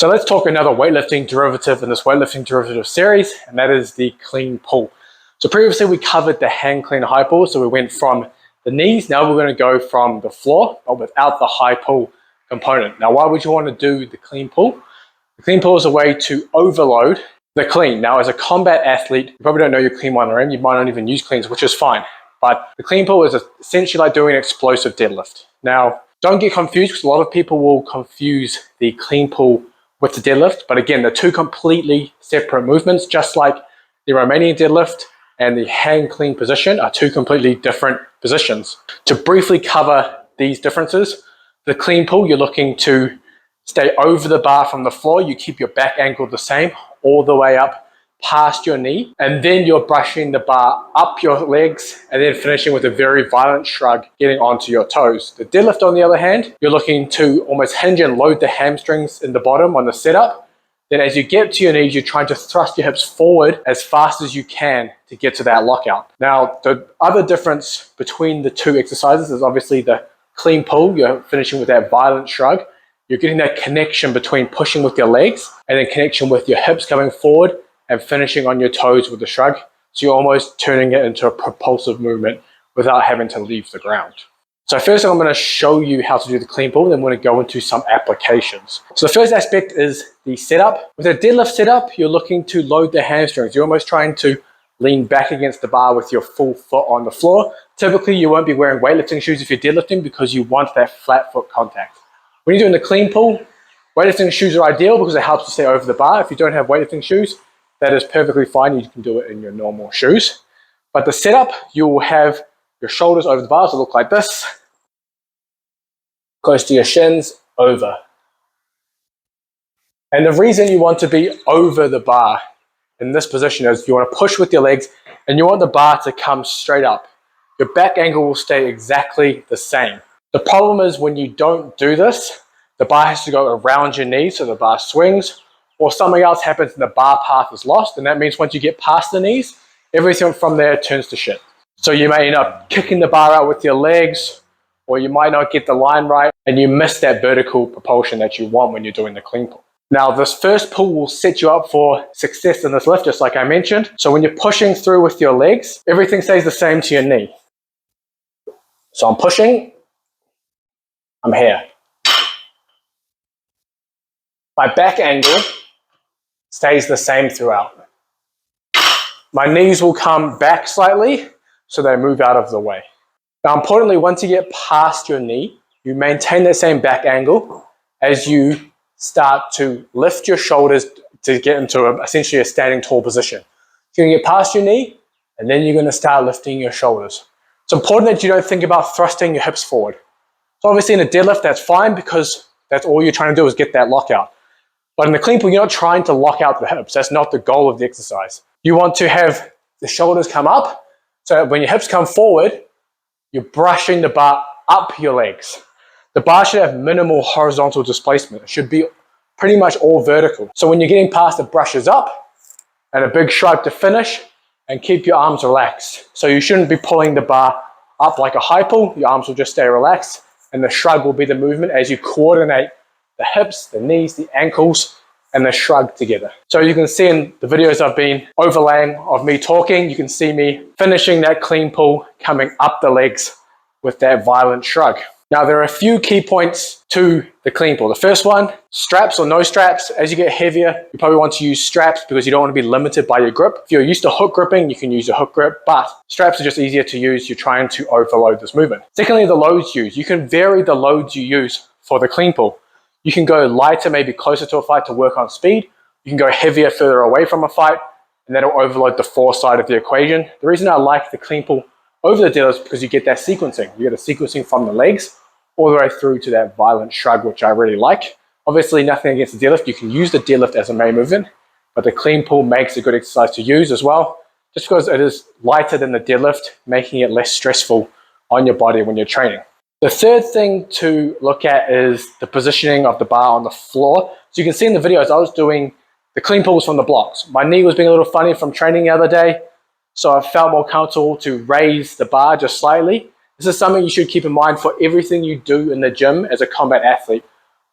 So let's talk another weightlifting derivative in this weightlifting derivative series, and that is the clean pull. So previously we covered the hand clean high pull, so we went from the knees. Now we're going to go from the floor, but without the high pull component. Now, why would you want to do the clean pull? The clean pull is a way to overload the clean. Now, as a combat athlete, you probably don't know your clean 1RM. You might not even use cleans, which is fine. But the clean pull is essentially like doing an explosive deadlift. Now, don't get confused, because a lot of people will confuse the clean pull with the deadlift. But again, they're two completely separate movements, just like the Romanian deadlift and the hand clean position are two completely different positions. To briefly cover these differences, the clean pull, you're looking to stay over the bar from the floor. You keep your back ankle the same all the way up past your knee, and then you're brushing the bar up your legs and then finishing with a very violent shrug getting onto your toes. The deadlift, on the other hand, you're looking to almost hinge and load the hamstrings in the bottom on the setup. Then as you get to your knees, you're trying to thrust your hips forward as fast as you can to get to that lockout. Now, the other difference between the two exercises is obviously the clean pull. You're finishing with that violent shrug. You're getting that connection between pushing with your legs and then connection with your hips coming forward and finishing on your toes with the shrug. So you're almost turning it into a propulsive movement without having to leave the ground. So first I'm going to show you how to do the clean pull, then we're going to go into some applications. So the first aspect is the setup. With a deadlift setup, you're looking to load the hamstrings. You're almost trying to lean back against the bar with your full foot on the floor. Typically, you won't be wearing weightlifting shoes if you're deadlifting because you want that flat foot contact. When you're doing the clean pull, weightlifting shoes are ideal because it helps you stay over the bar. If you don't have weightlifting shoes, that is perfectly fine. You can do it in your normal shoes. But the setup, you will have your shoulders over the bar, so look like this. Close to your shins, over. And the reason you want to be over the bar in this position is you want to push with your legs and you want the bar to come straight up. Your back angle will stay exactly the same. The problem is when you don't do this, the bar has to go around your knees so the bar swings, or something else happens and the bar path is lost, and that means once you get past the knees, everything from there turns to shit. So you may end up kicking the bar out with your legs, or you might not get the line right, and you miss that vertical propulsion that you want when you're doing the clean pull. Now, this first pull will set you up for success in this lift, just like I mentioned. So when you're pushing through with your legs, everything stays the same to your knee. So I'm pushing, I'm here. My back angle stays the same throughout. My knees will come back slightly, so they move out of the way. Now, importantly, once you get past your knee, you maintain that same back angle as you start to lift your shoulders to get into essentially a standing tall position. You're going to get past your knee, and then you're going to start lifting your shoulders. It's important that you don't think about thrusting your hips forward. So obviously in a deadlift, that's fine because that's all you're trying to do is get that lockout. But in the clean pull, you're not trying to lock out the hips. That's not the goal of the exercise. You want to have the shoulders come up, so that when your hips come forward, you're brushing the bar up your legs. The bar should have minimal horizontal displacement. It should be pretty much all vertical. So when you're getting past, the brushes up and a big shrug to finish, and keep your arms relaxed. So you shouldn't be pulling the bar up like a high pull. Your arms will just stay relaxed, and the shrug will be the movement as you coordinate the hips, the knees, the ankles, and the shrug together. So you can see in the videos I've been overlaying of me talking, you can see me finishing that clean pull, coming up the legs with that violent shrug. Now, there are a few key points to the clean pull. The first one, straps or no straps. As you get heavier, you probably want to use straps because you don't want to be limited by your grip. If you're used to hook gripping, you can use a hook grip, but straps are just easier to use. You're trying to overload this movement. Secondly, the loads used. You can vary the loads you use for the clean pull. You can go lighter, maybe closer to a fight to work on speed. You can go heavier further away from a fight, and that'll overload the force side of the equation. The reason I like the clean pull over the deadlift is because you get that sequencing. You get a sequencing from the legs all the way through to that violent shrug, which I really like. Obviously, nothing against the deadlift. You can use the deadlift as a main movement, but the clean pull makes a good exercise to use as well, just because it is lighter than the deadlift, making it less stressful on your body when you're training. The third thing to look at is the positioning of the bar on the floor. So you can see in the videos, I was doing the clean pulls from the blocks. My knee was being a little funny from training the other day, so I felt more comfortable to raise the bar just slightly. This is something you should keep in mind for everything you do in the gym as a combat athlete.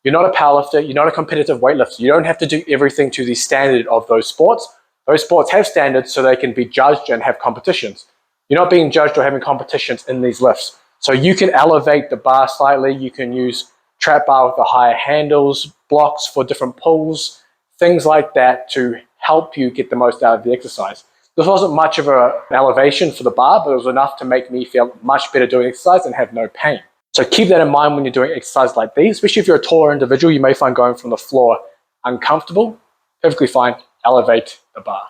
You're not a powerlifter, you're not a competitive weightlifter. You don't have to do everything to the standard of those sports. Those sports have standards so they can be judged and have competitions. You're not being judged or having competitions in these lifts. So you can elevate the bar slightly. You can use trap bar with the higher handles, blocks for different pulls, things like that to help you get the most out of the exercise. This wasn't much of an elevation for the bar, but it was enough to make me feel much better doing exercise and have no pain. So keep that in mind when you're doing exercises like these, especially if you're a taller individual, you may find going from the floor uncomfortable. Perfectly fine, elevate the bar.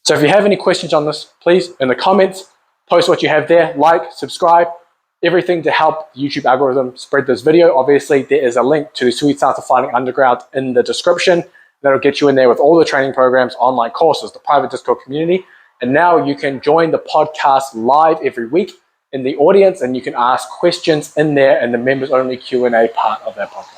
So if you have any questions on this, please, in the comments, post what you have there, like, subscribe, everything to help the YouTube algorithm spread this video. Obviously, there is a link to the Sweet Science of Fighting Underground in the description. That'll get you in there with all the training programs, online courses, the private Discord community. And now you can join the podcast live every week in the audience, and you can ask questions in there in the members only Q&A part of that podcast.